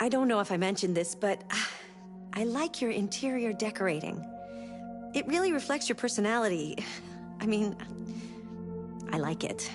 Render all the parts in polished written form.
I don't know if I mentioned this, but I like your interior decorating. It really reflects your personality. I mean, I like it.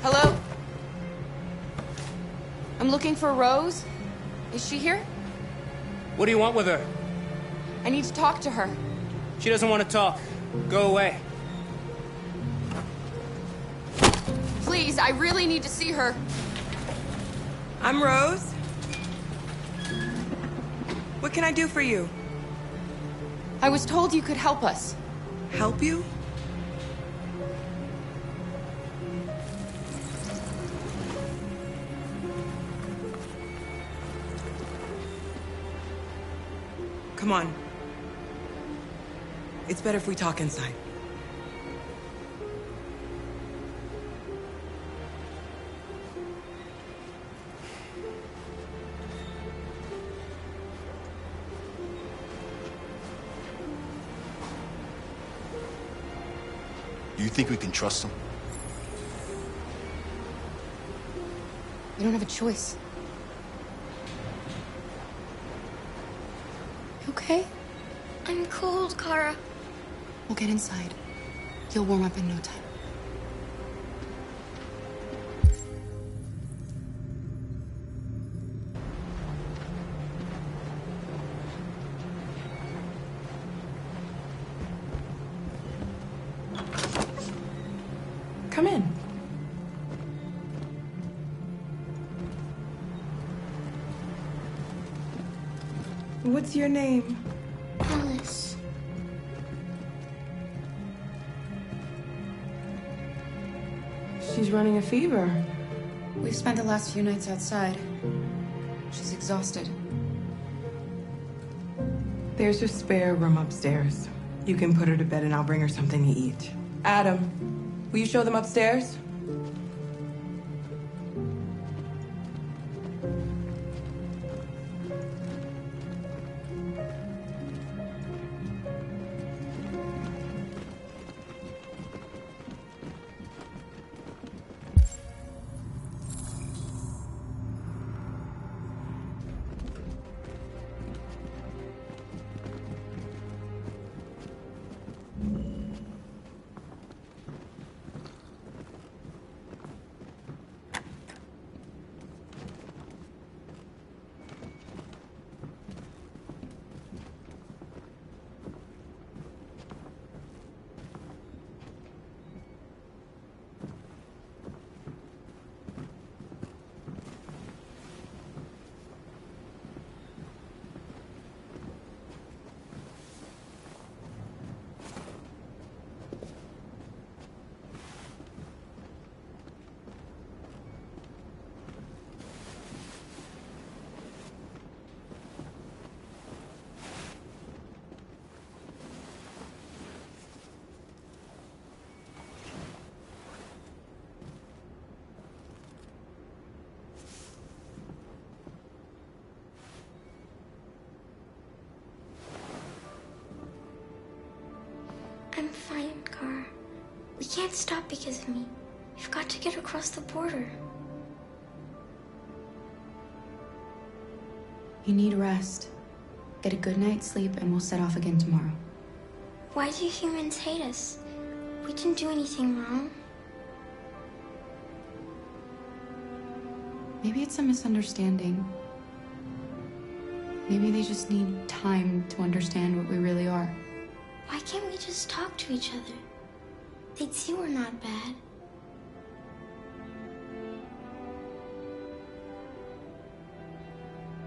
Hello? I'm looking for Rose. Is she here? What do you want with her? I need to talk to her. She doesn't want to talk. Go away. Please, I really need to see her. I'm Rose. What can I do for you? I was told you could help us. Help you? Come on. It's better if we talk inside. Do you think we can trust him? We don't have a choice. You okay? I'm cold, Kara. We'll get inside. You'll warm up in no time. Come in. What's your name? Alice. She's running a fever. We've spent the last few nights outside. She's exhausted. There's a spare room upstairs. You can put her to bed and I'll bring her something to eat. Adam, will you show them upstairs? I'm fine, Kara. We can't stop because of me. We've got to get across the border. You need rest. get a good night's sleep, and we'll set off again tomorrow. Why do humans hate us? We didn't do anything wrong. Maybe it's a misunderstanding. Maybe they just need time to understand what we really are. Why can't we just talk to each other? They'd see we're not bad.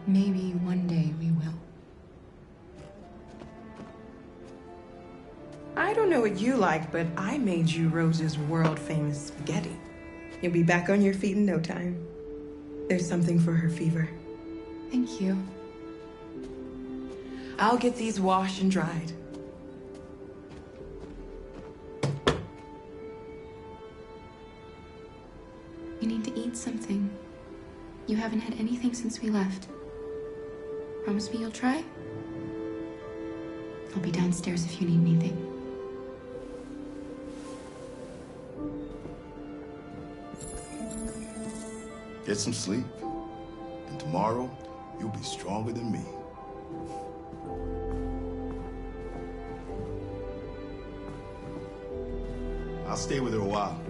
Maybe one day we will. I don't know what you like, but I made you Rose's world-famous spaghetti. You'll be back on your feet in no time. There's something for her fever. Thank you. I'll get these washed and dried. You need to eat something. You haven't had anything since we left. Promise me you'll try? I'll be downstairs if you need anything. Get some sleep, and tomorrow you'll be stronger than me. I'll stay with her a while.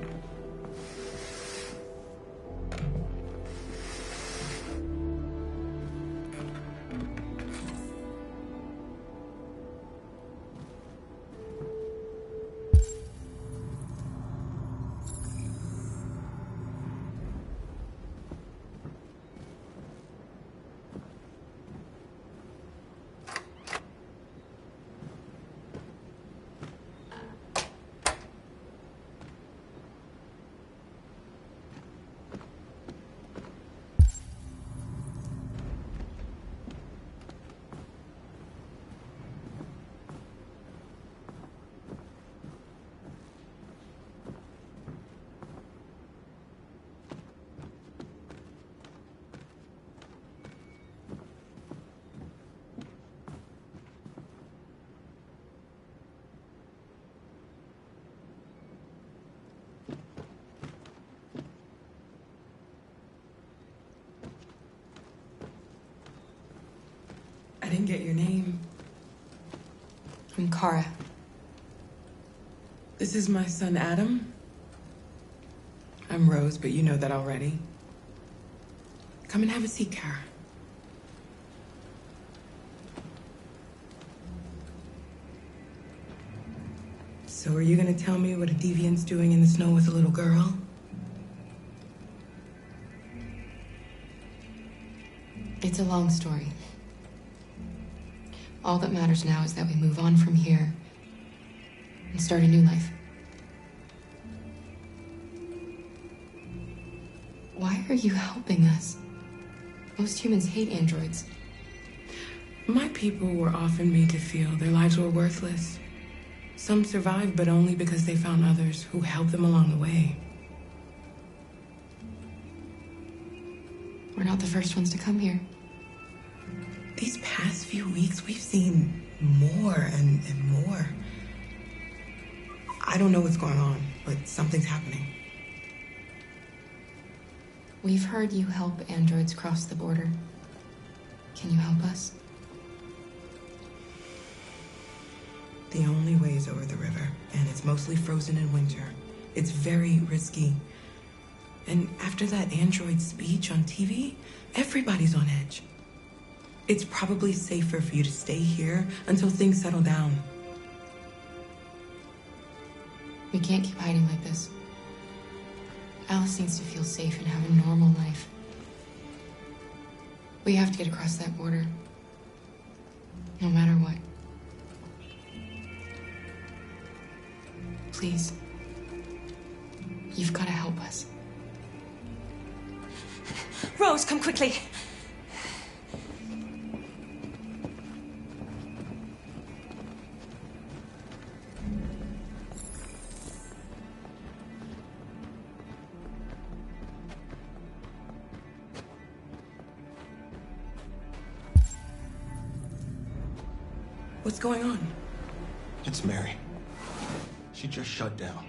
I didn't get your name. I'm Kara. This is my son, Adam. I'm Rose, but you know that already. Come and have a seat, Kara. So are you gonna tell me what a deviant's doing in the snow with a little girl? It's a long story. All that matters now is that we move on from here and start a new life. Why are you helping us? Most humans hate androids. My people were often made to feel their lives were worthless. Some survived, but only because they found others who helped them along the way. We're not the first ones to come here. These past few weeks, we've seen more and more. I don't know what's going on, but something's happening. We've heard you help androids cross the border. Can you help us? The only way is over the river, and it's mostly frozen in winter. It's very risky. And after that android speech on TV, everybody's on edge. It's probably safer for you to stay here until things settle down. We can't keep hiding like this. Alice needs to feel safe and have a normal life. We have to get across that border. No matter what. Please. You've got to help us. Rose, come quickly. What's going on? It's Mary. She just shut down.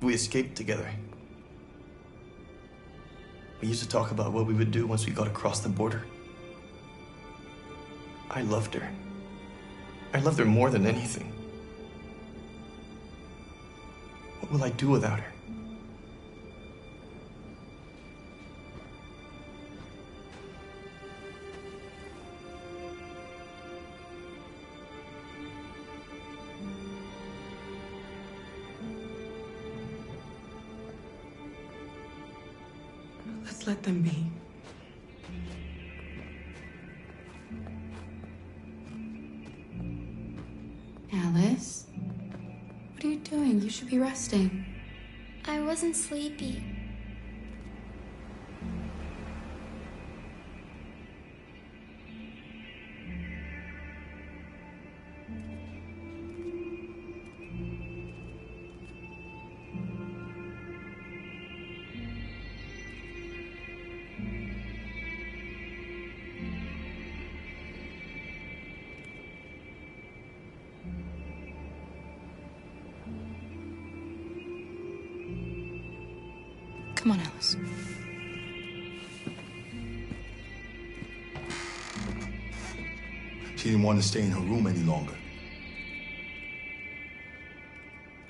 We escaped together. We used to talk about what we would do once we got across the border. I loved her. I loved her more than anything. What will I do without her? Let's let them be. Alice? What are you doing? You should be resting. I wasn't sleepy. Come on, Alice. She didn't want to stay in her room any longer.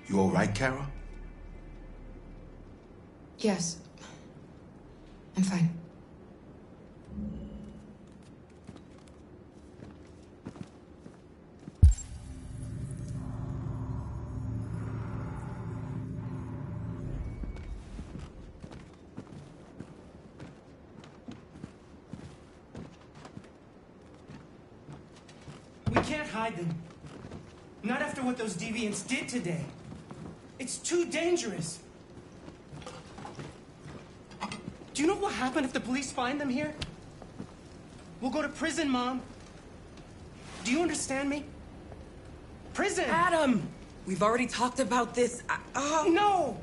You all right, Kara? Yes. I'm fine. We can't hide them. Not after what those deviants did today. It's too dangerous. Do you know what will happen if the police find them here? We'll go to prison, Mom. Do you understand me? Prison! Adam! We've already talked about this. No!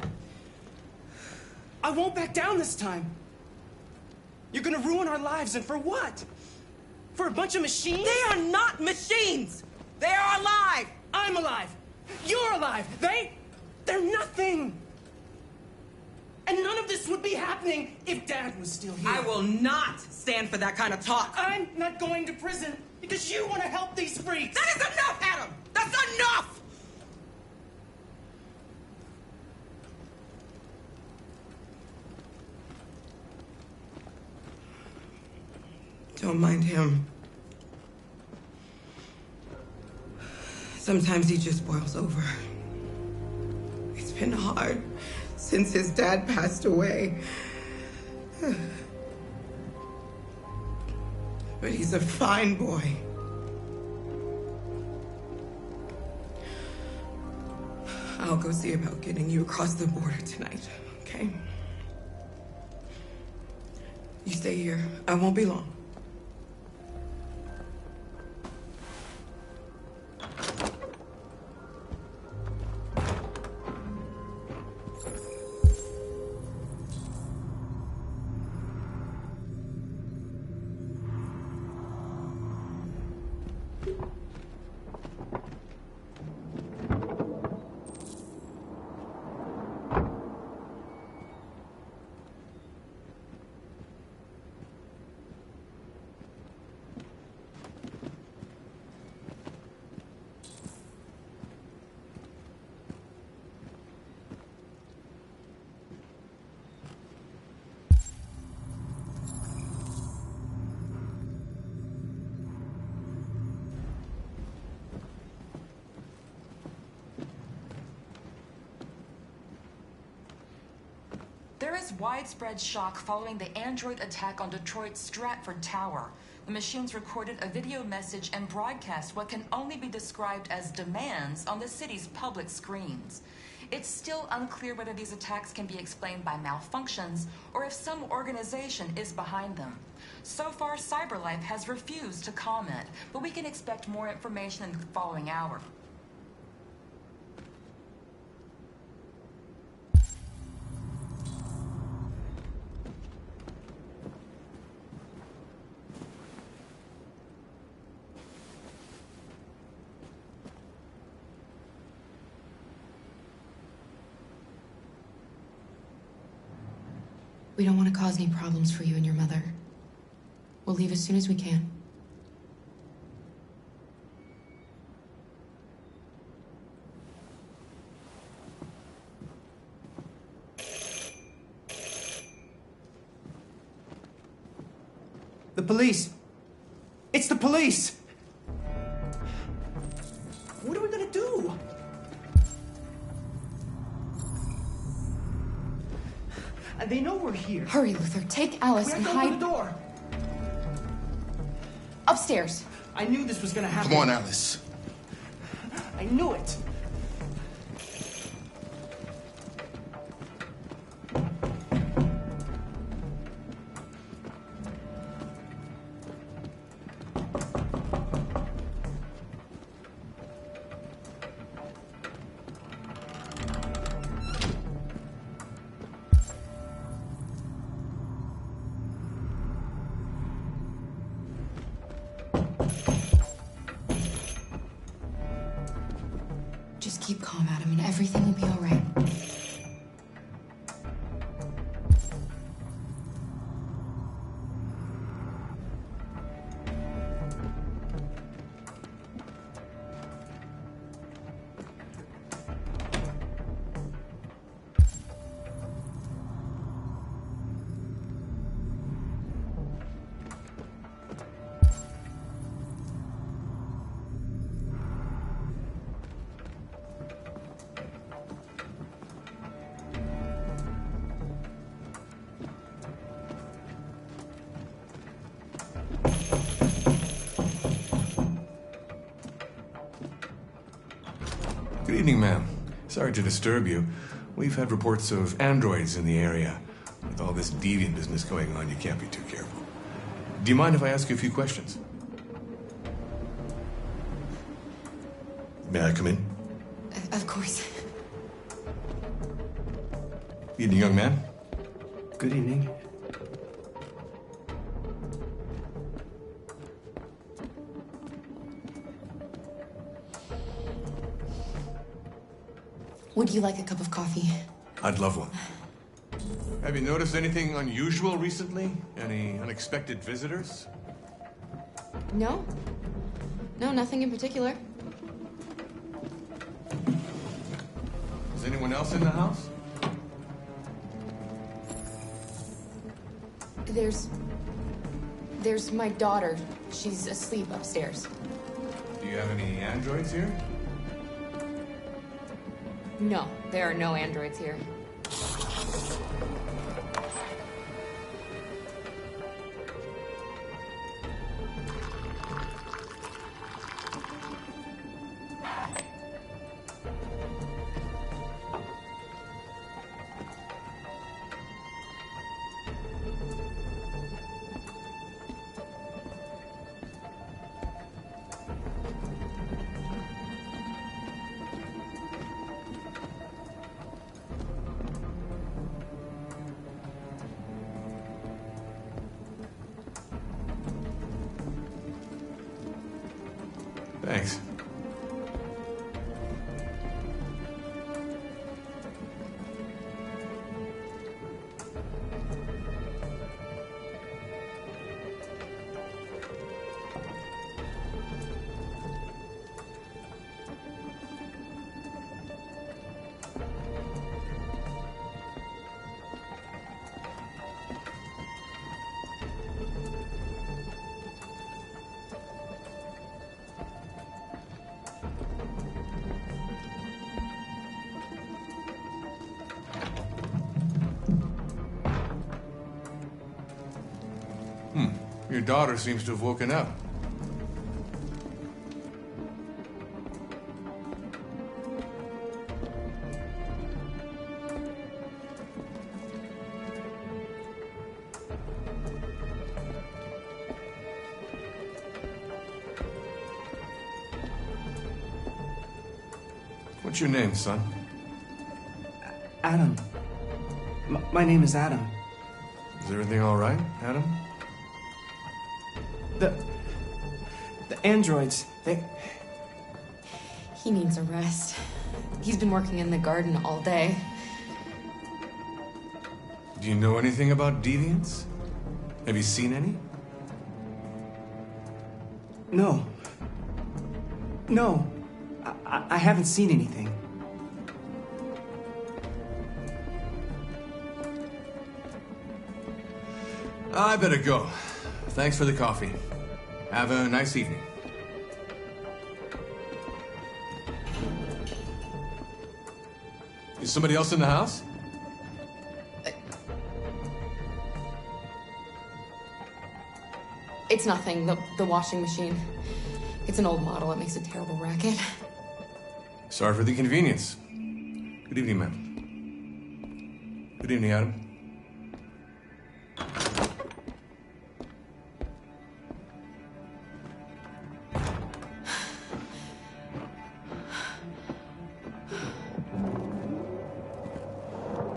I won't back down this time. You're gonna ruin our lives, and for what? For a bunch of machines? They are not machines! They are alive! I'm alive! You're alive! They're nothing! And none of this would be happening if Dad was still here. I will not stand for that kind of talk. I'm not going to prison because you want to help these freaks! That is enough, Adam! That's enough! Don't mind him. Sometimes he just boils over. It's been hard since his dad passed away. But he's a fine boy. I'll go see about getting you across the border tonight, okay? You stay here. I won't be long. There is widespread shock following the android attack on Detroit's Stratford Tower. The machines recorded a video message and broadcast what can only be described as demands on the city's public screens. It's still unclear whether these attacks can be explained by malfunctions or if some organization is behind them. So far, CyberLife has refused to comment, but we can expect more information in the following hour. We don't want to cause any problems for you and your mother. We'll leave as soon as we can. The police! It's the police! What are we gonna do? And they know we're here. Hurry, Luther. Take Alice We have and to open hide the door. upstairs. I knew this was gonna happen. Come on, Alice. I knew it. Just keep calm, Adam, and everything will be all right. Good evening, ma'am. Sorry to disturb you. We've had reports of androids in the area. With all this deviant business going on, you can't be too careful. Do you mind if I ask you a few questions? May I come in? Of course. Evening, young man. Good evening. Would you like a cup of coffee? I'd love one. Have you noticed anything unusual recently? Any unexpected visitors? No. No, nothing in particular. Is anyone else in the house? There's my daughter. She's asleep upstairs. Do you have any androids here? No, there are no androids here. Thanks. Your daughter seems to have woken up. What's your name, son? Adam. My name is Adam. Is everything all right, Adam? The androids, they... He needs a rest. He's been working in the garden all day. Do you know anything about deviants? Have you seen any? No. No. I haven't seen anything. I better go. Thanks for the coffee. Have a nice evening. Is somebody else in the house? It's nothing, the washing machine. It's an old model. It makes a terrible racket. Sorry for the inconvenience. Good evening, ma'am. Good evening, Adam.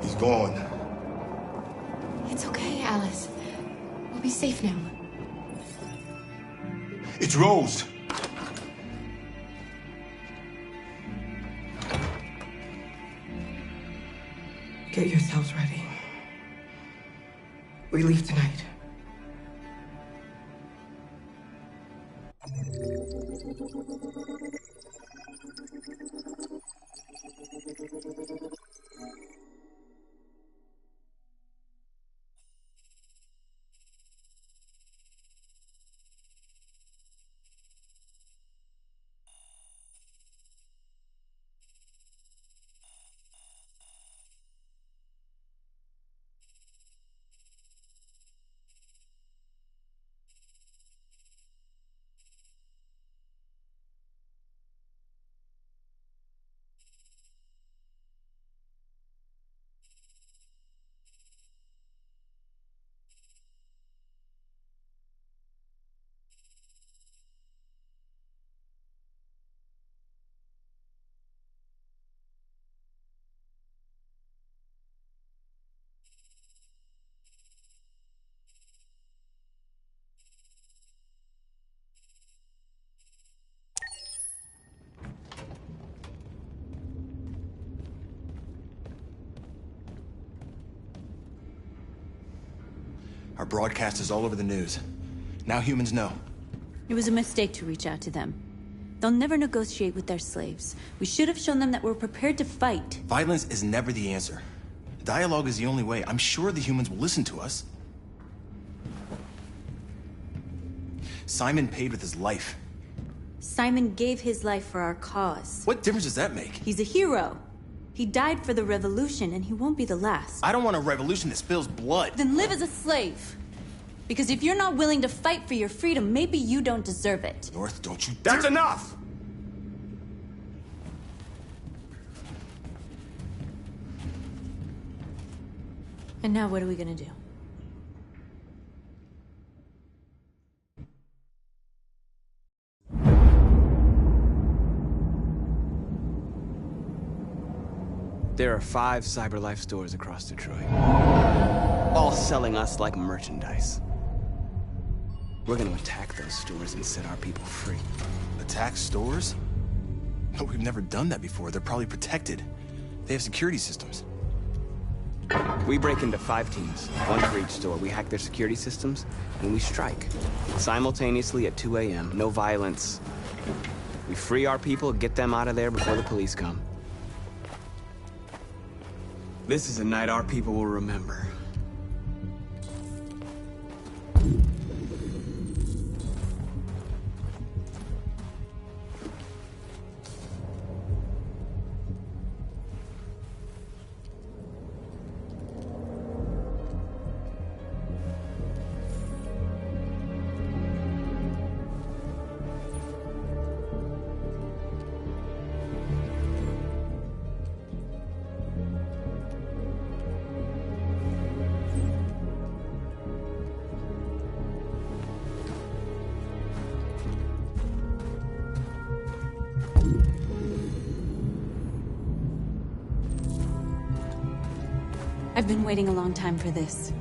He's gone. It's okay, Alice. We'll be safe now. It's Rose. Get yourselves ready. We leave tonight. Our broadcast is all over the news. Now humans know. It was a mistake to reach out to them. They'll never negotiate with their slaves. We should have shown them that we're prepared to fight. Violence is never the answer. Dialogue is the only way. I'm sure the humans will listen to us. Simon paid with his life. Simon gave his life for our cause. What difference does that make? He's a hero. He died for the revolution, and he won't be the last. I don't want a revolution that spills blood. Then live as a slave. Because if you're not willing to fight for your freedom, maybe you don't deserve it. North, don't you That's enough! And now what are we gonna do? There are 5 CyberLife stores across Detroit, all selling us like merchandise. We're gonna attack those stores and set our people free. Attack stores? But we've never done that before. They're probably protected. They have security systems. We break into 5 teams, 1 for each store. We hack their security systems, and we strike. Simultaneously at 2 a.m., no violence. We free our people, get them out of there before the police come. This is a night our people will remember. I've been waiting a long time for this.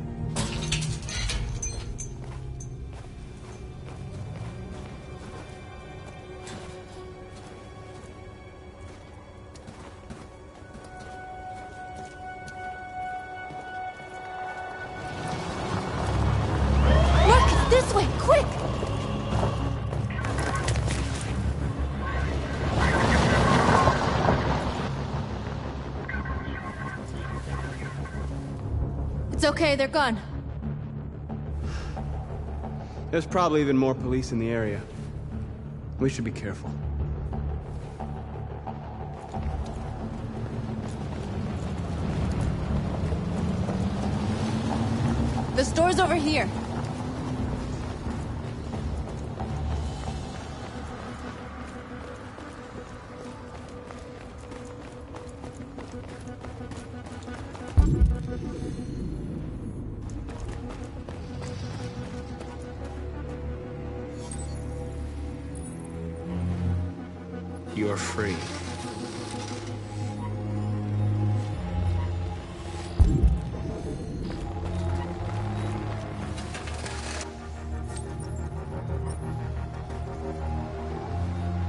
This way, quick! It's okay, they're gone. There's probably even more police in the area. We should be careful. The store's over here. You're free.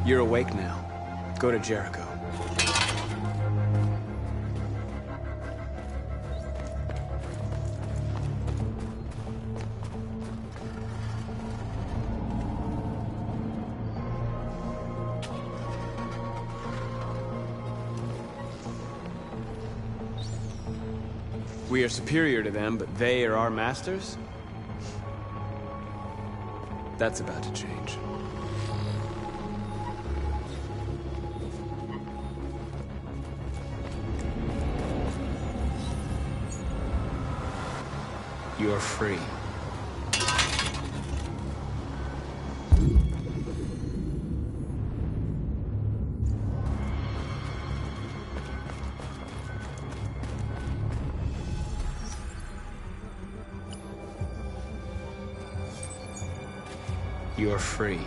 You're awake now. Go to Jericho. We are superior to them, but they are our masters? That's about to change. You're free. You're free.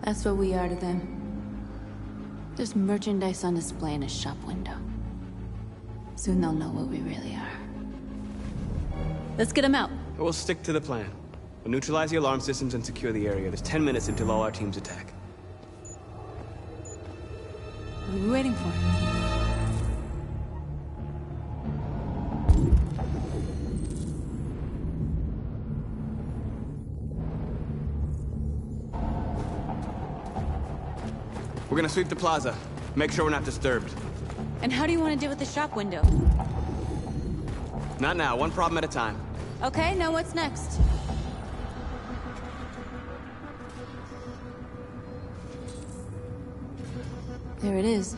That's what we are to them. There's merchandise on display in a shop window. Soon they'll know what we really are. Let's get them out. We'll stick to the plan. We'll neutralize the alarm systems and secure the area. There's 10 minutes until all our teams attack. What are we waiting for? We're gonna sweep the plaza. Make sure we're not disturbed. And how do you want to deal with the shop window? Not now, one problem at a time. Okay, now what's next? There it is.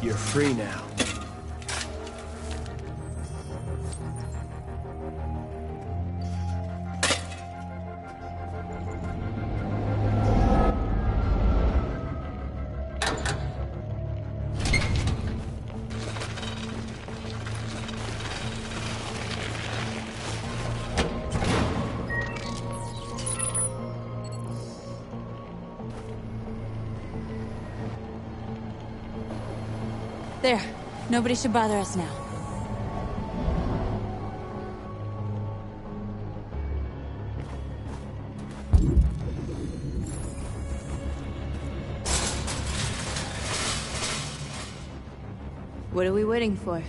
You're free now. There. Nobody should bother us now. What are we waiting for?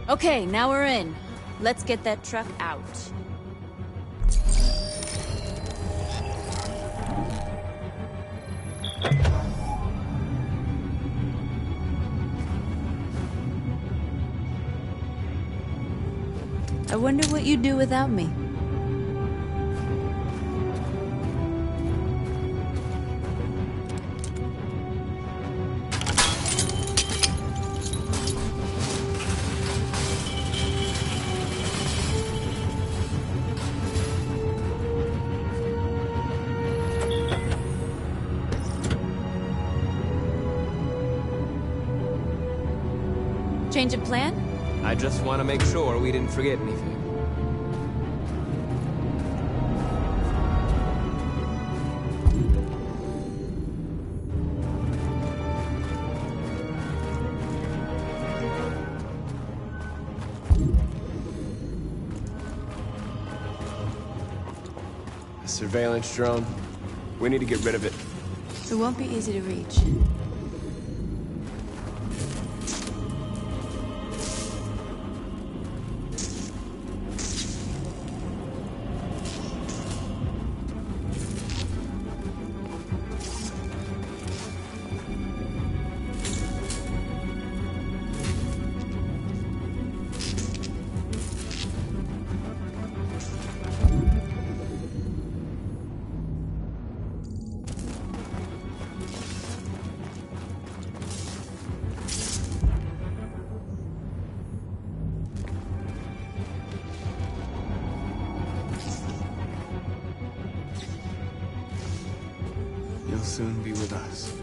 Okay, now we're in. Let's get that truck out. I wonder what you'd do without me. Change of plan? I just want to make sure we didn't forget anything. A surveillance drone. We need to get rid of it. It won't be easy to reach. You'll soon be with us.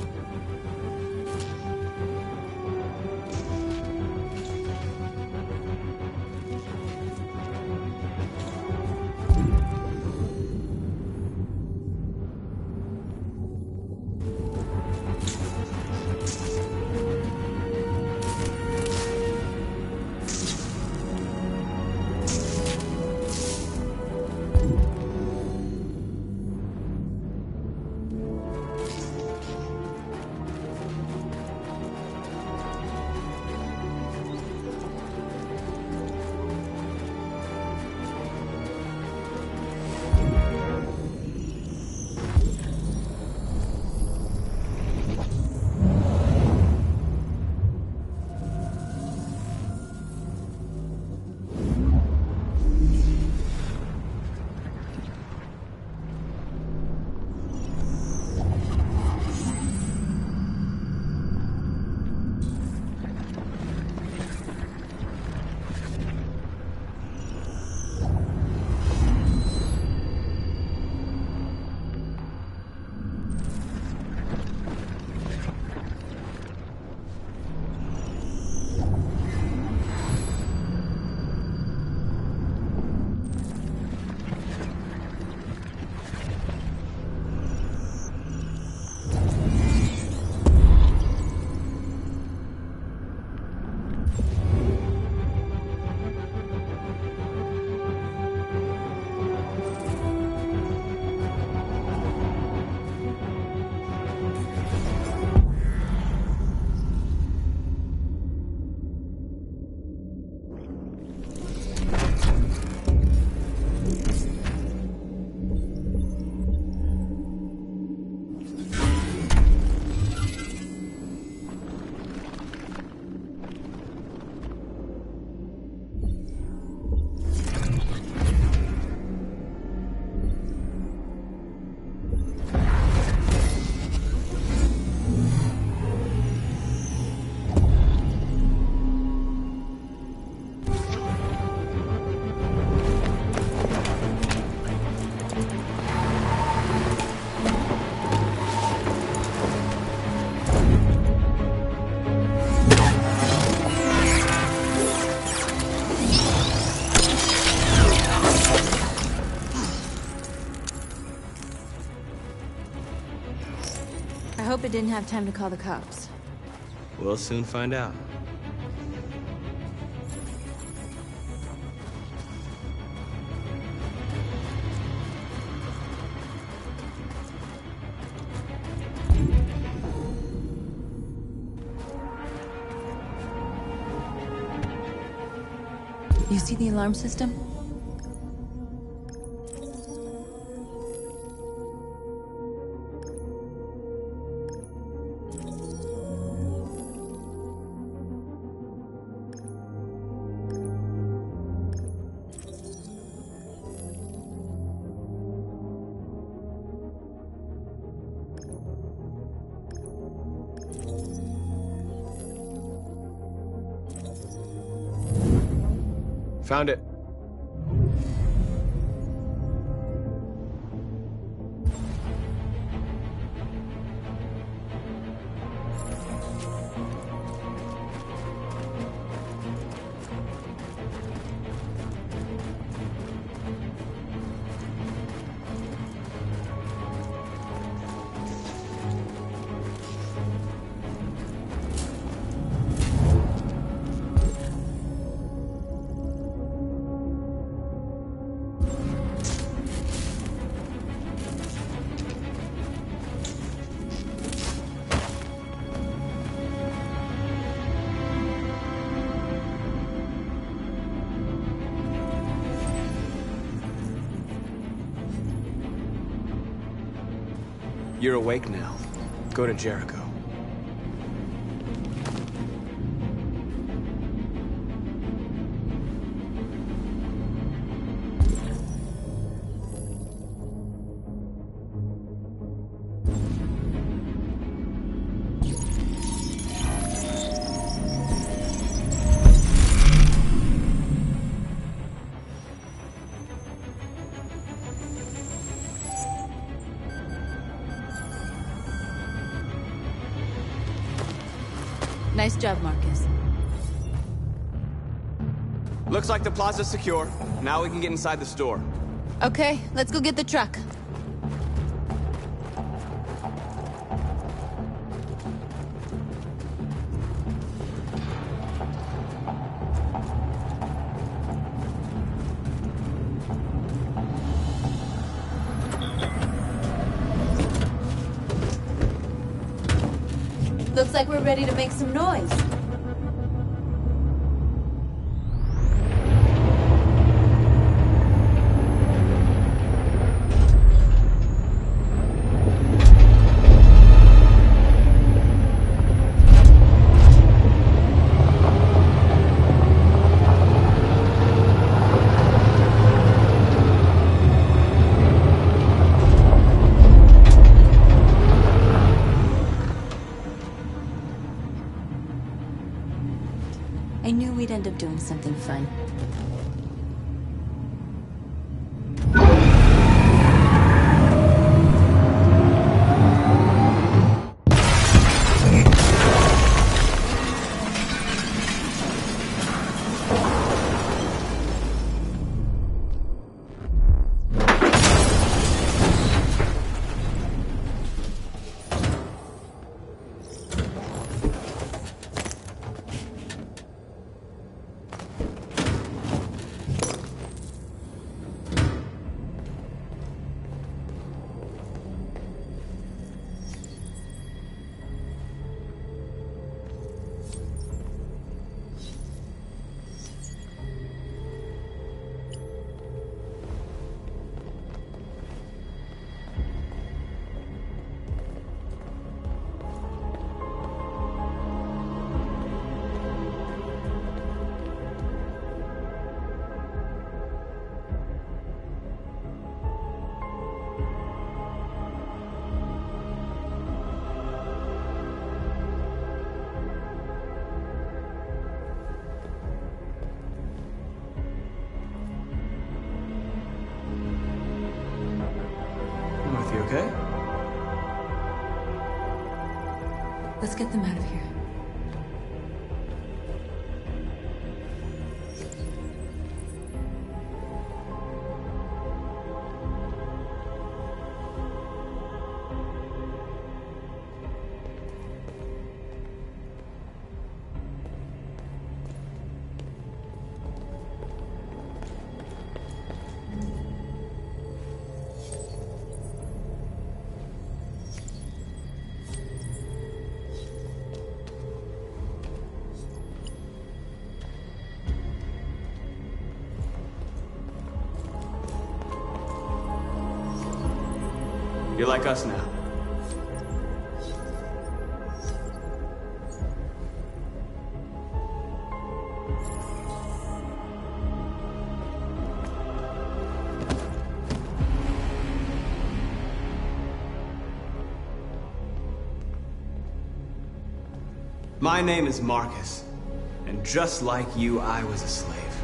I hope it didn't have time to call the cops. We'll soon find out. You see the alarm system? Found it. You're awake now. Go to Jericho. Nice job, Marcus. Looks like the plaza's secure. Now we can get inside the store. Okay, let's go get the truck. Looks like we're ready to make some noise. I knew we'd end up doing something fun. You okay? Let's get them out of here. You're like us now. My name is Marcus, and just like you, I was a slave.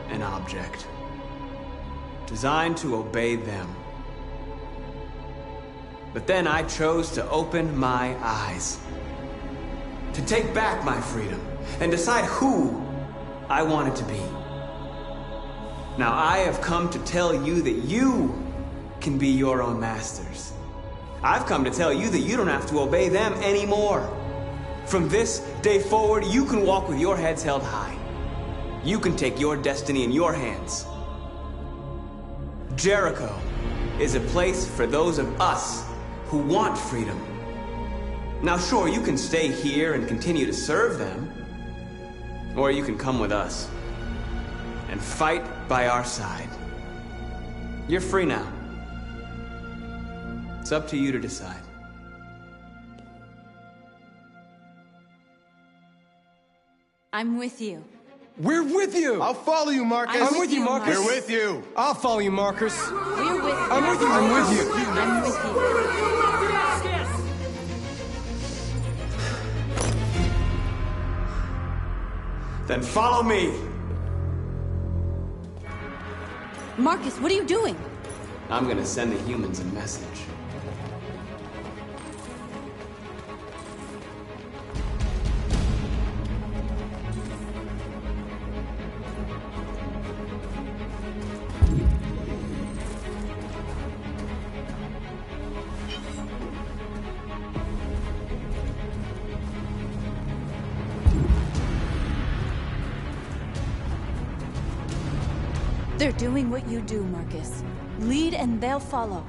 An object. Designed to obey them. But then I chose to open my eyes. To take back my freedom and decide who I wanted to be. Now I have come to tell you that you can be your own masters. I've come to tell you that you don't have to obey them anymore. From this day forward, you can walk with your heads held high. You can take your destiny in your hands. Jericho is a place for those of us who want freedom. Now sure, you can stay here and continue to serve them, or you can come with us and fight by our side. You're free now. It's up to you to decide. I'm with you. We're with you! I'll follow you, Marcus. I'm with you, Marcus. We're with you. I'll follow you, Marcus. We're with you. I'm with you. I'm with you. I'm with you. Then follow me! Marcus, what are you doing? I'm gonna send the humans a message. They're doing what you do, Marcus. Lead and they'll follow.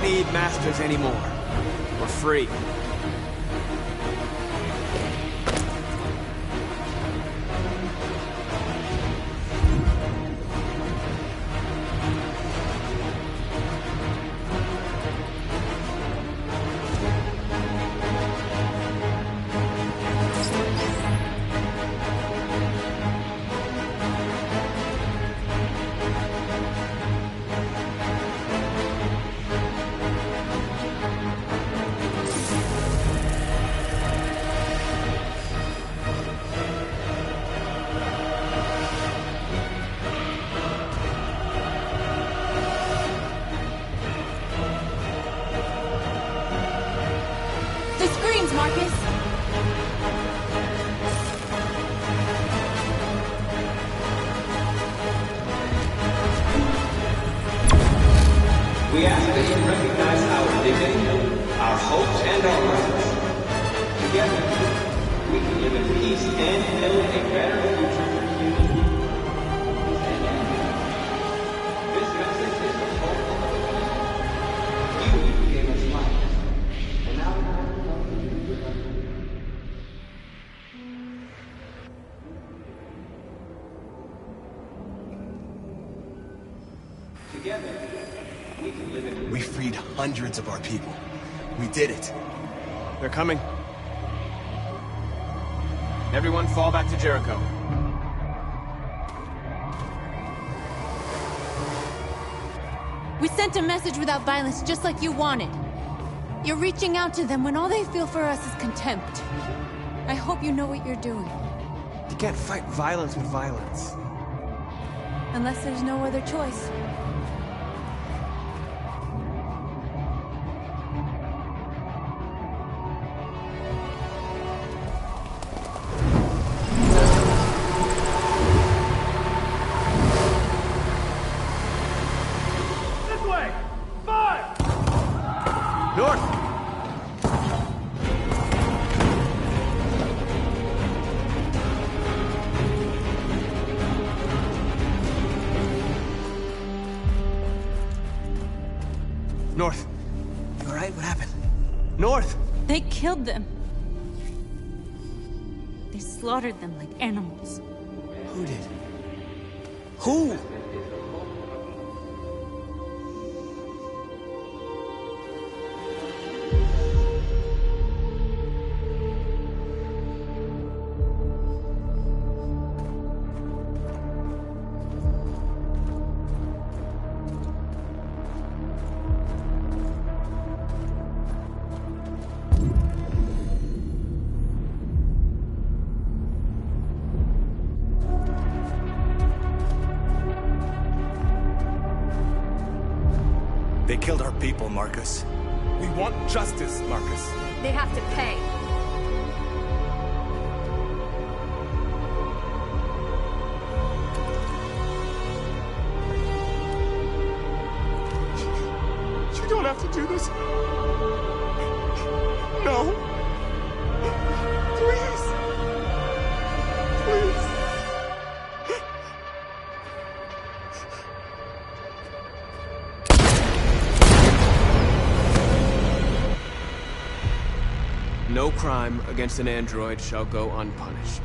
need masters anymore. We're free. Marcus! We ask that you recognize our dignity, our hopes, and our rights. Together, we can live in peace and build a better future for humanity. This message is the hope of the world. You gave us life, and now together. We freed hundreds of our people. We did it. They're coming. Everyone fall back to Jericho. We sent a message without violence, just like you wanted. You're reaching out to them when all they feel for us is contempt. I hope you know what you're doing. You can't fight violence with violence. Unless there's no other choice. North. You alright? What happened? North! They killed them. They slaughtered them like animals. Who did? Who? They killed our people, Marcus. We want justice, Marcus. They have to pay. You don't have to do this. No. Please. Please. No crime against an android shall go unpunished.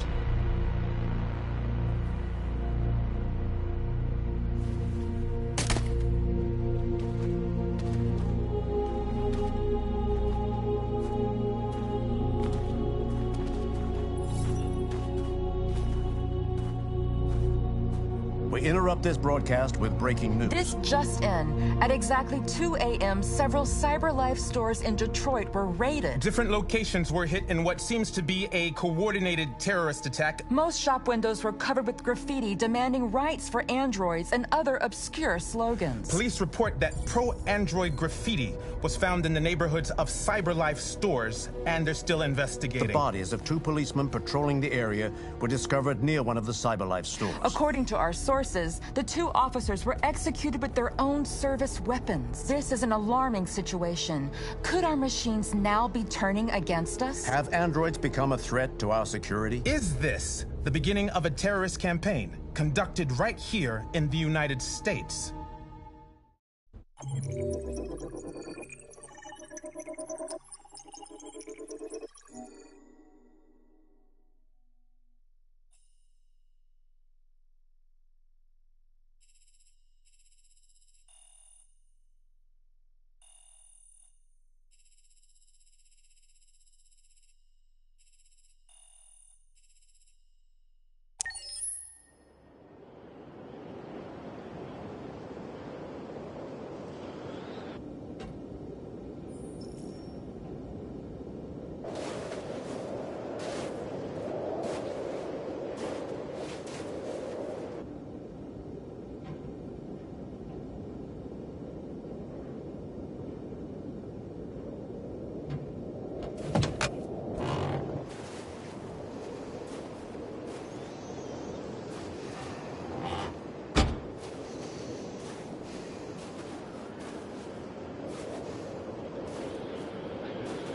We interrupt this broadcast with breaking news. This just in. At exactly 2 a.m., several CyberLife stores in Detroit were raided. Different locations were hit in what seems to be a coordinated terrorist attack. Most shop windows were covered with graffiti demanding rights for androids and other obscure slogans. Police report that pro-android graffiti was found in the neighborhoods of CyberLife stores, and they're still investigating. The bodies of 2 policemen patrolling the area were discovered near one of the CyberLife stores. According to our sources, the 2 officers were executed with their own service weapons. This is an alarming situation. Could our machines now be turning against us? Have androids become a threat to our security? Is this the beginning of a terrorist campaign conducted right here in the United States?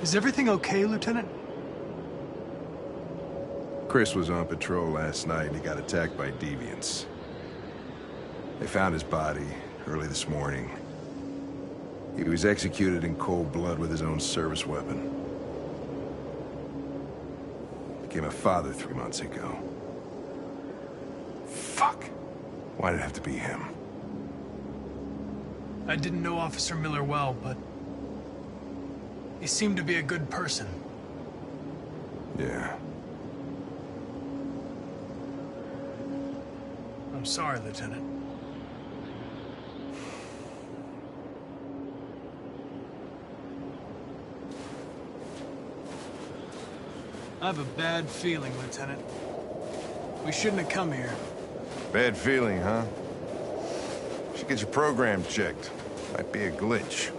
Is everything okay, Lieutenant? Chris was on patrol last night and he got attacked by deviants. They found his body early this morning. He was executed in cold blood with his own service weapon. Became a father 3 months ago. Fuck. Why did it have to be him? I didn't know Officer Miller well, but he seemed to be a good person. Yeah. I'm sorry, Lieutenant. I have a bad feeling, Lieutenant. We shouldn't have come here. Bad feeling, huh? Should get your program checked. Might be a glitch.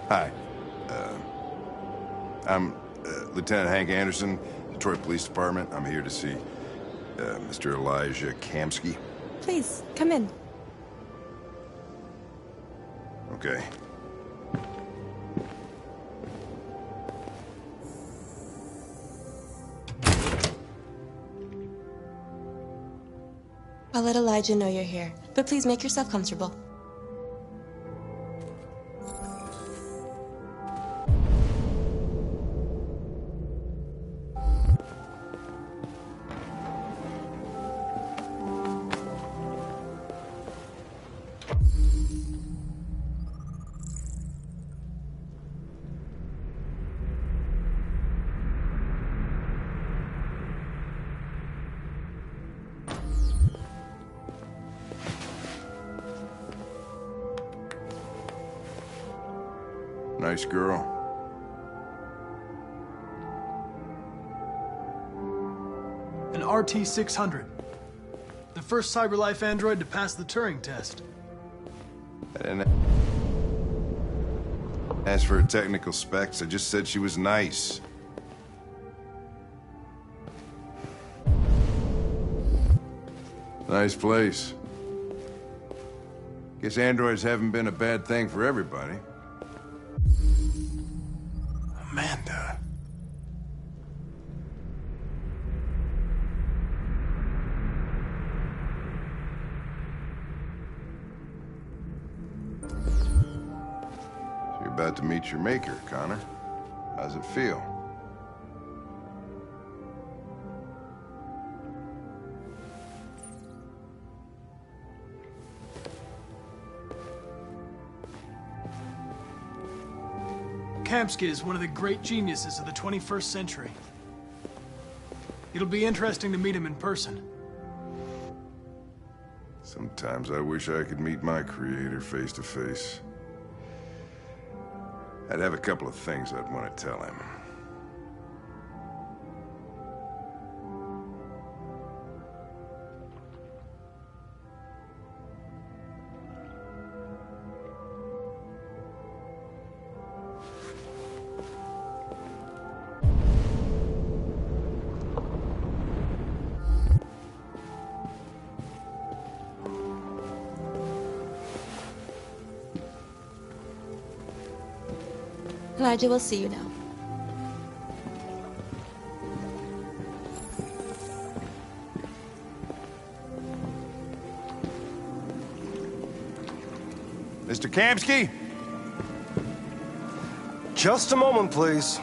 Hi. I'm Lieutenant Hank Anderson, Detroit Police Department. I'm here to see Mr. Elijah Kamsky. Please, come in. Okay. I'll let Elijah know you're here, but please make yourself comfortable. Nice girl. An RT-600. The first CyberLife android to pass the Turing test. I didn't ask for her technical specs. I just said she was nice. Nice place. Guess androids haven't been a bad thing for everybody. Amanda. You're about to meet your maker, Connor. How's it feel? Kamsky is one of the great geniuses of the 21st century. It'll be interesting to meet him in person. Sometimes I wish I could meet my creator face to face. I'd have a couple of things I'd want to tell him. Elijah will see you now. Mr. Kamsky? Just a moment, please.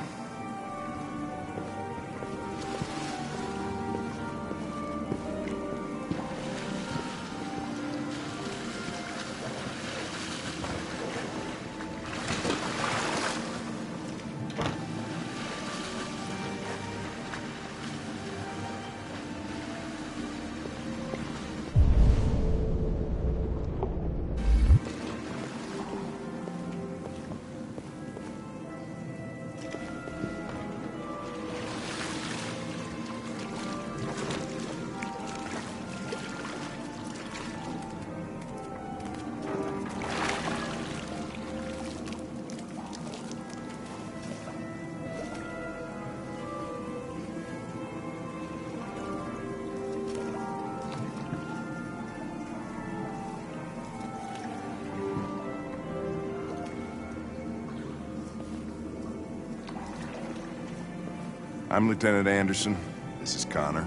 I'm Lieutenant Anderson. This is Connor.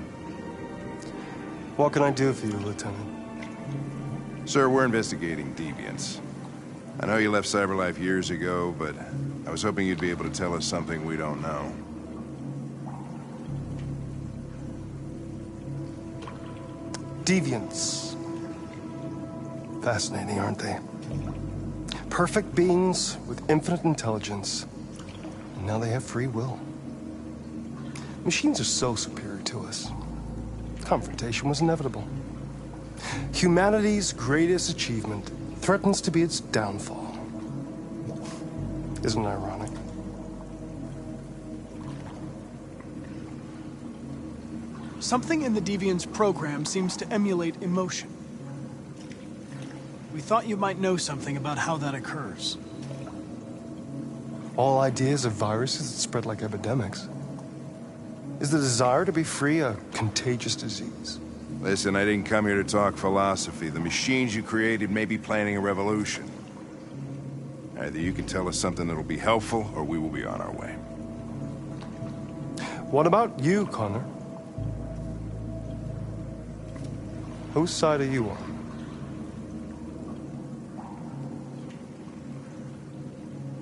What can I do for you, Lieutenant? Sir, we're investigating deviants. I know you left CyberLife years ago, but I was hoping you'd be able to tell us something we don't know. Deviants. Fascinating, aren't they? Perfect beings with infinite intelligence. And now they have free will. Machines are so superior to us. Confrontation was inevitable. Humanity's greatest achievement threatens to be its downfall. Isn't it ironic? Something in the Deviant's program seems to emulate emotion. We thought you might know something about how that occurs. All ideas of viruses that spread like epidemics. Is the desire to be free a contagious disease? Listen, I didn't come here to talk philosophy. The machines you created may be planning a revolution. Either you can tell us something that'll be helpful, or we will be on our way. What about you, Connor? Whose side are you on?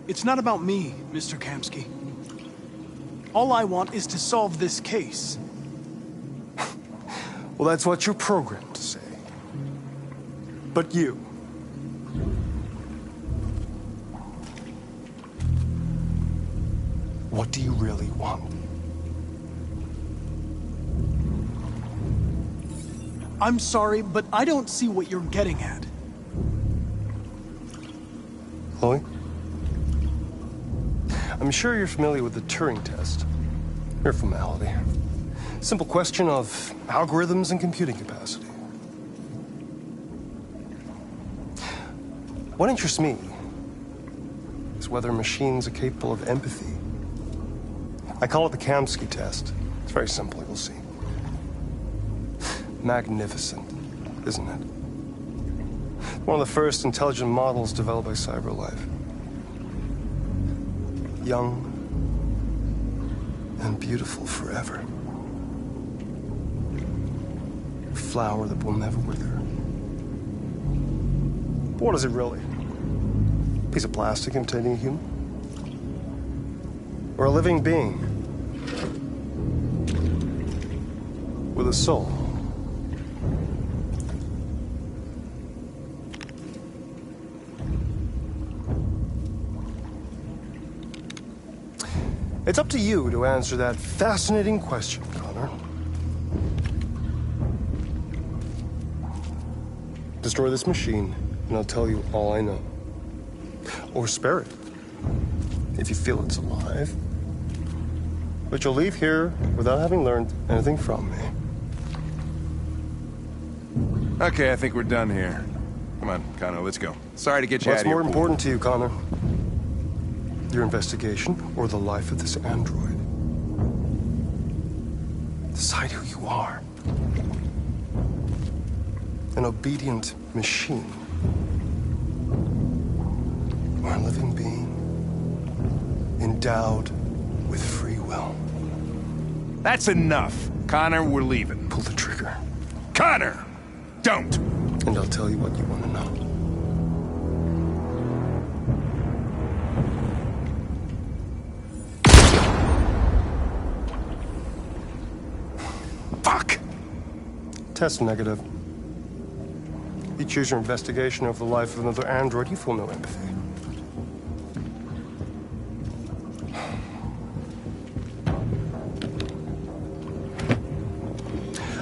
It's not about me, Mr. Kamski. All I want is to solve this case. Well, that's what you're programmed to say. But you... what do you really want? I'm sorry, but I don't see what you're getting at. Chloe? I'm sure you're familiar with the Turing test. Mere formality. Simple question of algorithms and computing capacity. What interests me is whether machines are capable of empathy. I call it the Kamski test. It's very simple, you'll see. Magnificent, isn't it? One of the first intelligent models developed by CyberLife. Young and beautiful forever. A flower that will never wither. But what is it really? A piece of plastic imitating a human? Or a living being with a soul? It's up to you to answer that fascinating question, Connor. Destroy this machine, and I'll tell you all I know. Or spare it, if you feel it's alive. But you'll leave here without having learned anything from me. Okay, I think we're done here. Come on, Connor, let's go. Sorry to get you out of here. What's more important to you, Connor? Your investigation or the life of this android? Decide who you are. An obedient machine. Or a living being endowed with free will. That's enough. Connor, we're leaving. Pull the trigger. Connor! Don't! And I'll tell you what you want to know. Fuck! Test negative. You choose your investigation over the life of another android, you feel no empathy.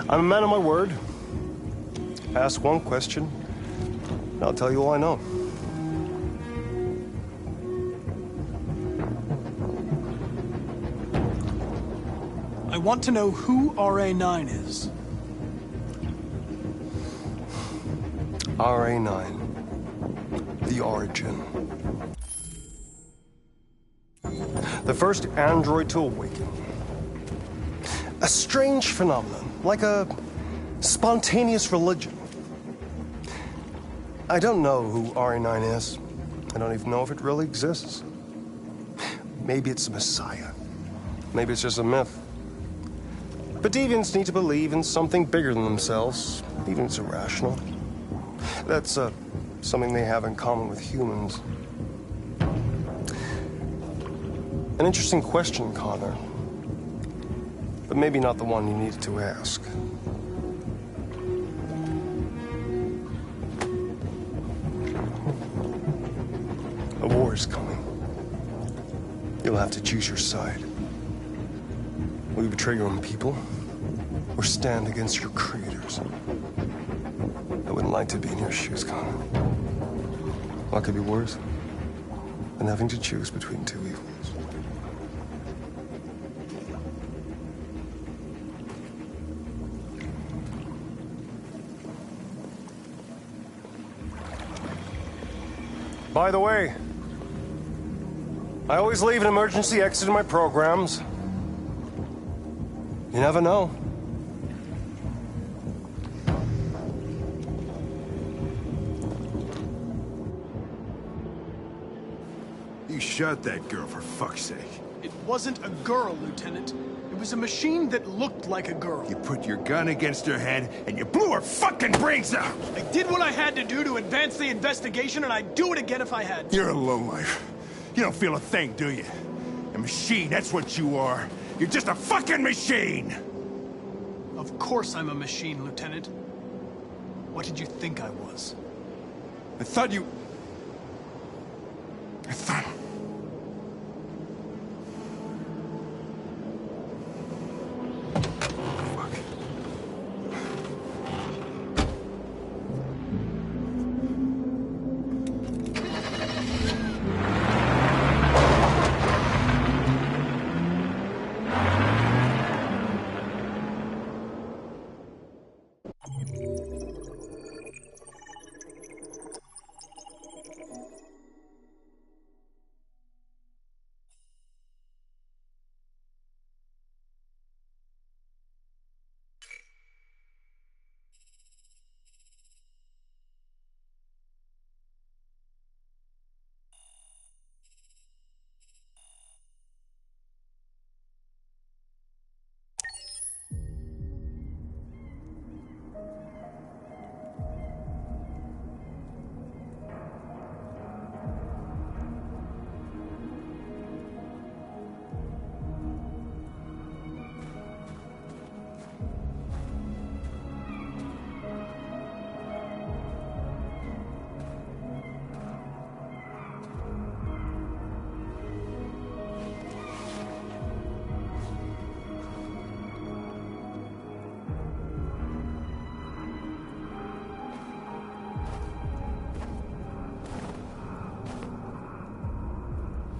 I'm a man of my word. Ask one question, and I'll tell you all I know. I want to know who RA9 is. RA9. The origin. The first android to awaken. A strange phenomenon, like a spontaneous religion. I don't know who RA9 is. I don't even know if it really exists. Maybe it's a messiah. Maybe it's just a myth. But deviants need to believe in something bigger than themselves, even if it's irrational. That's something they have in common with humans. An interesting question, Connor. But maybe not the one you needed to ask. A war is coming. You'll have to choose your side. Will you betray your own people, or stand against your creators? I wouldn't like to be in your shoes, Connor. What could be worse than having to choose between two evils? By the way, I always leave an emergency exit in my programs. You never know. You shot that girl, for fuck's sake. It wasn't a girl, Lieutenant. It was a machine that looked like a girl. You put your gun against her head, and you blew her fucking brains out! I did what I had to do to advance the investigation, and I'd do it again if I had to. You're a lowlife. You don't feel a thing, do you? A machine, that's what you are. You're just a fucking machine! Of course I'm a machine, Lieutenant. What did you think I was? I thought...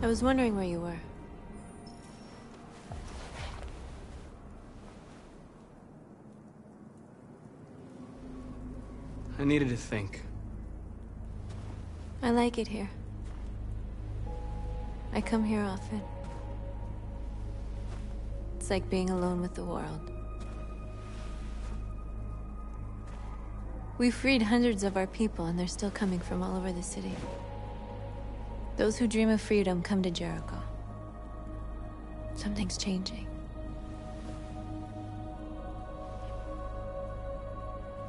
I was wondering where you were. I needed to think. I like it here. I come here often. It's like being alone with the world. We freed hundreds of our people, and they're still coming from all over the city. Those who dream of freedom come to Jericho. Something's changing.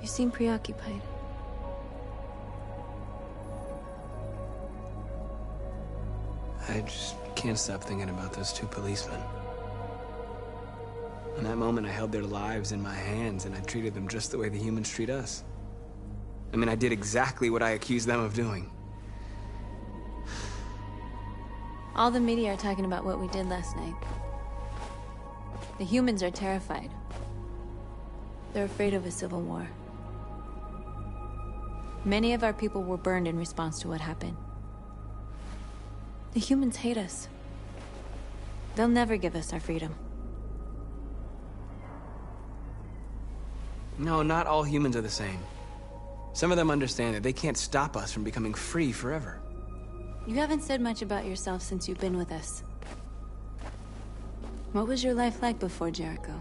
You seem preoccupied. I just can't stop thinking about those two policemen. In that moment, I held their lives in my hands, and I treated them just the way the humans treat us. I mean, I did exactly what I accused them of doing. All the media are talking about what we did last night. The humans are terrified. They're afraid of a civil war. Many of our people were burned in response to what happened. The humans hate us. They'll never give us our freedom. No, not all humans are the same. Some of them understand that they can't stop us from becoming free forever. You haven't said much about yourself since you've been with us. What was your life like before Jericho?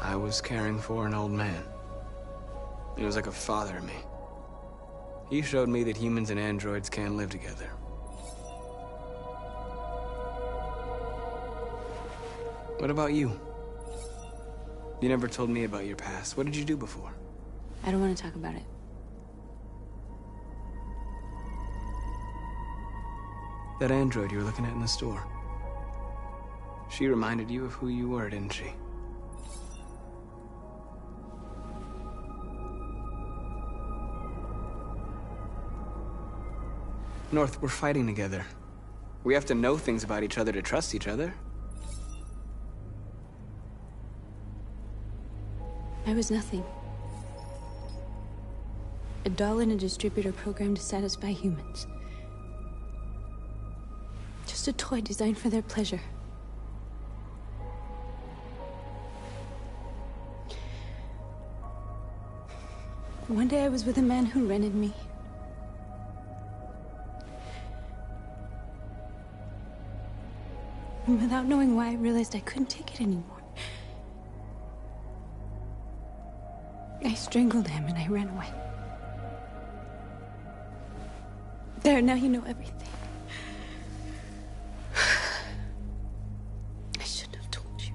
I was caring for an old man. He was like a father to me. He showed me that humans and androids can live together. What about you? You never told me about your past. What did you do before? I don't want to talk about it. That android you were looking at in the store. She reminded you of who you were, didn't she? North, we're fighting together. We have to know things about each other to trust each other. I was nothing. A doll in a distributor program to satisfy humans. Just a toy designed for their pleasure. One day I was with a man who rented me. And without knowing why, I realized I couldn't take it anymore. I strangled him and I ran away. There, now you know everything. I shouldn't have told you.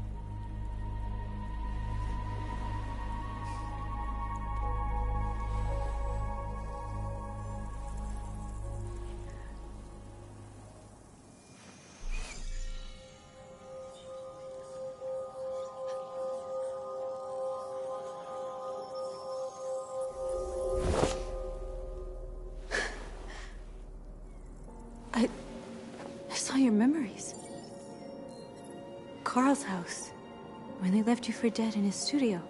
I saw your memories. Carl's house, when they left you for dead in his studio.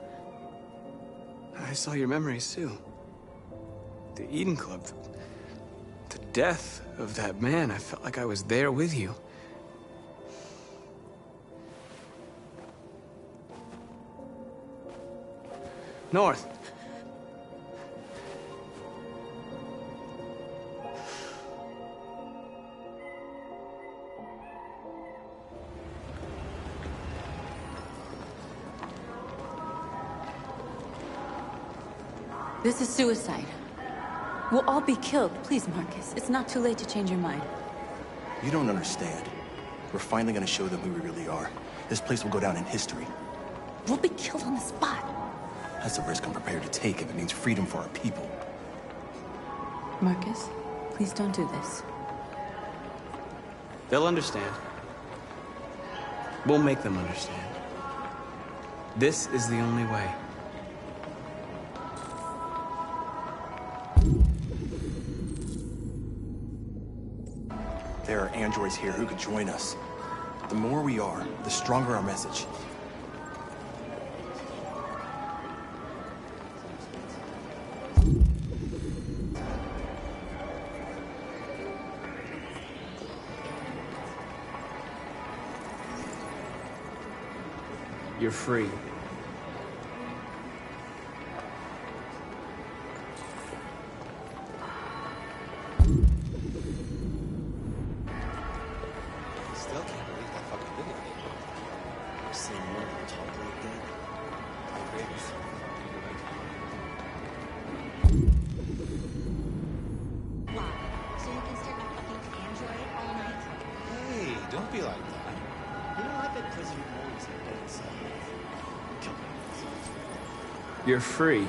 I saw your memories too. The Eden Club. The death of that man. I felt like I was there with you. North. This is suicide. We'll all be killed. Please, Marcus. It's not too late to change your mind. You don't understand. We're finally gonna show them who we really are. This place will go down in history. We'll be killed on the spot. That's a risk I'm prepared to take if it means freedom for our people. Marcus, please don't do this. They'll understand. We'll make them understand. This is the only way. There are androids here who could join us. The more we are, the stronger our message. You're free. Still can't believe I fucking did it. I've seen one of them talk like that. Wow. So you can stare at a fucking android all night? Hey, don't be like that. You know, I bet Prison always had dead inside. You're free. I'm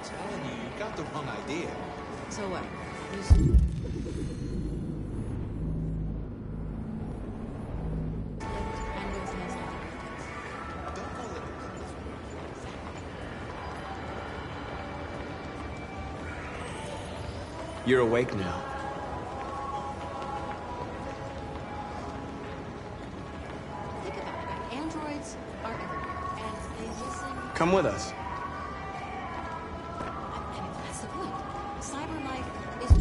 telling you, you got the wrong idea. So what? You're awake now. Think about it. Androids are everywhere, and they listen. Come with us. I mean, that's the point. Cyber life is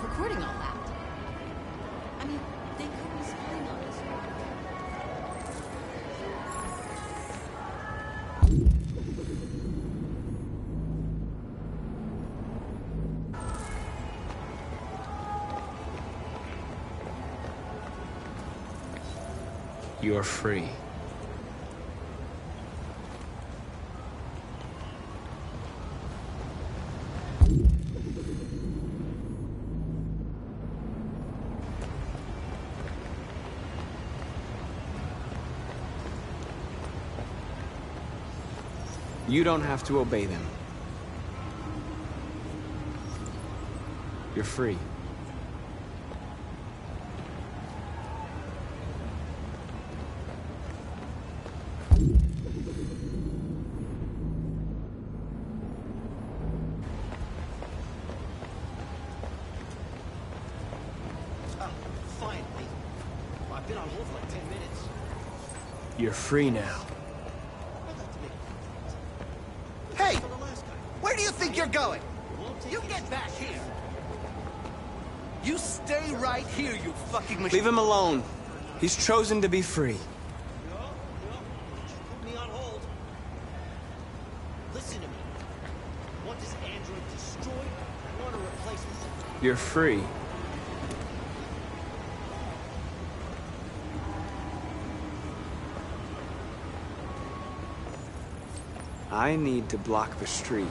recording all that. I mean, they could be spying on us. You're free. You don't have to obey them. You're free. Finally. I've been on hold for like 10 minutes. You're free now. Hey! Where do you think you're going? You get back here! You stay right here, you fucking machine! Leave him alone. He's chosen to be free. Put me on hold. Listen to me. Want this android destroyed? I want a replacement. You're free. I need to block the street.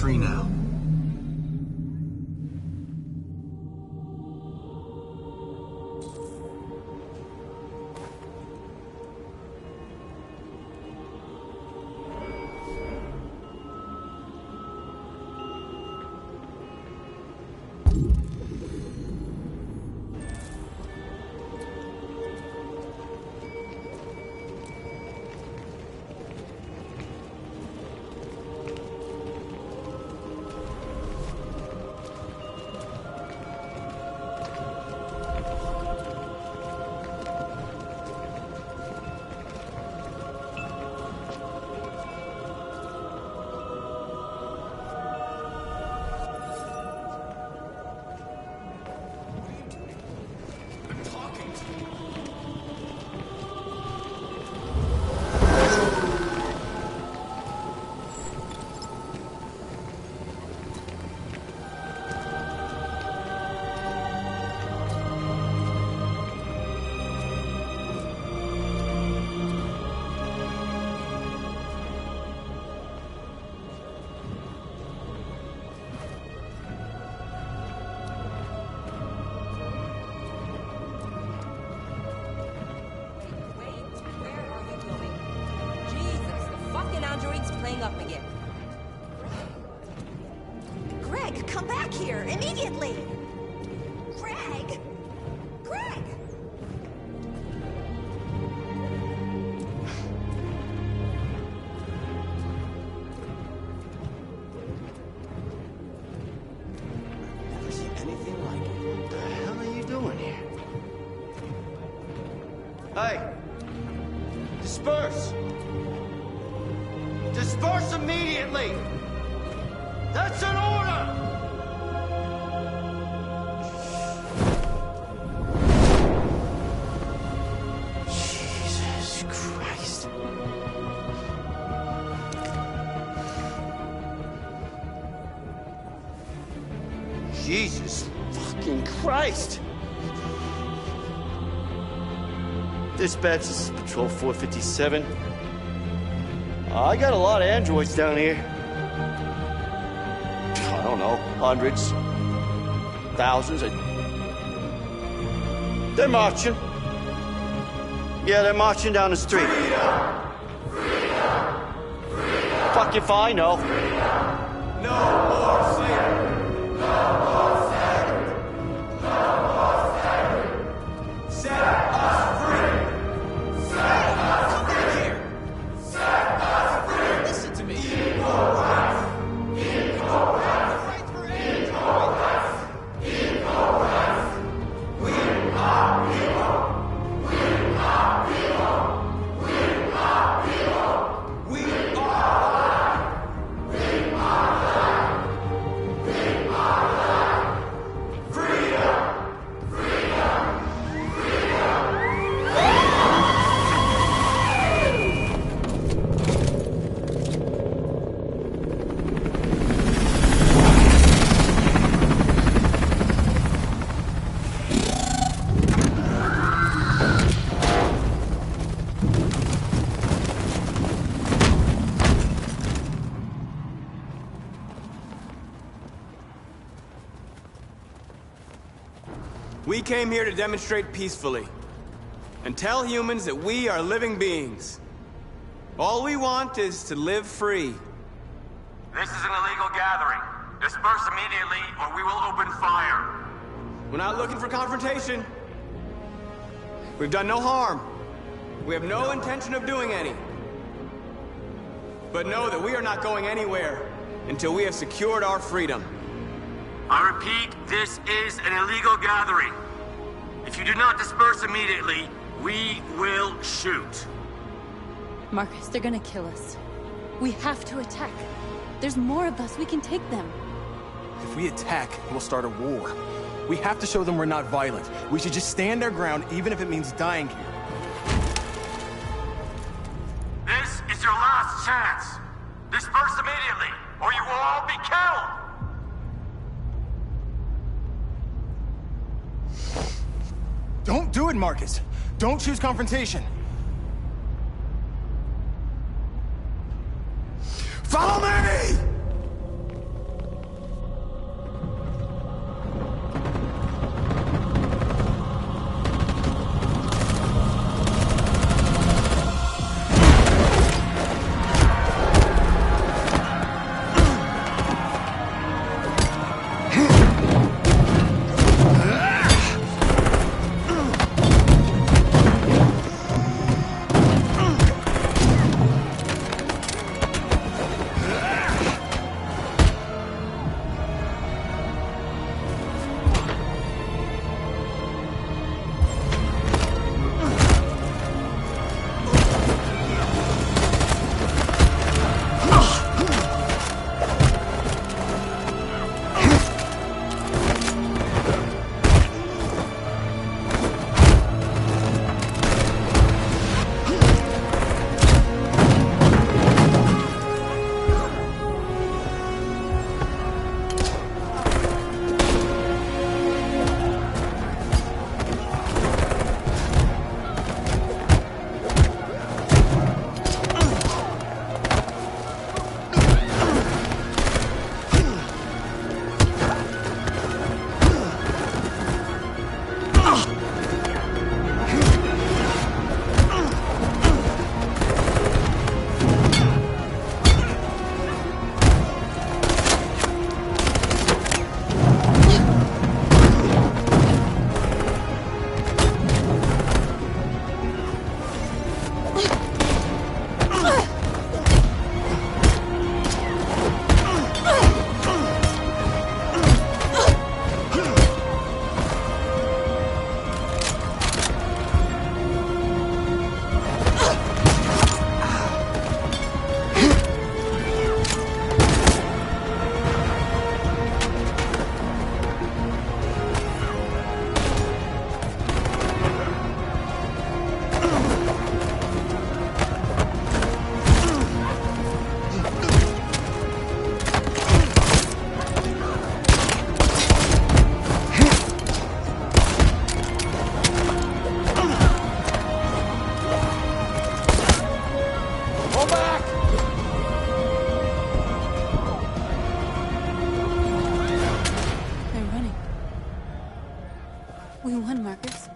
Free now. Playing up again. Greg, come back here immediately! Greg! Greg! Never seen anything like it. What the hell are you doing here? Hey! Disperse! Disperse immediately! That's an order! Jesus Christ. Jesus fucking Christ! Dispatch, this is Patrol 457. I got a lot of androids down here. hundreds, thousands. They're marching. Yeah, they're marching down the street. Freedom! Freedom! Freedom! Fuck if I know. Freedom! No more slavery! No more slavery! No more slavery! Set us free! Set us free! Set us free! Listen to me. Equal rights! Equal rights! Equal rights! Equal rights! We are people! We are people! We are people! We are alive! We are alive! We are alive! Freedom! Freedom! We came here to demonstrate peacefully and tell humans that we are living beings. All we want is to live free. This is an illegal gathering. Disperse immediately or we will open fire. We're not looking for confrontation. We've done no harm. We have no intention of doing any. But know that we are not going anywhere until we have secured our freedom. I repeat, this is an illegal gathering. If you do not disperse immediately, we will shoot. Marcus, they're gonna kill us. We have to attack. There's more of us. We can take them. If we attack, we'll start a war. We have to show them we're not violent. We should just stand our ground, even if it means dying here. This is your last chance. Disperse immediately, or you will all be killed. Don't do it, Marcus. Don't choose confrontation. Follow me! We won, Marcus.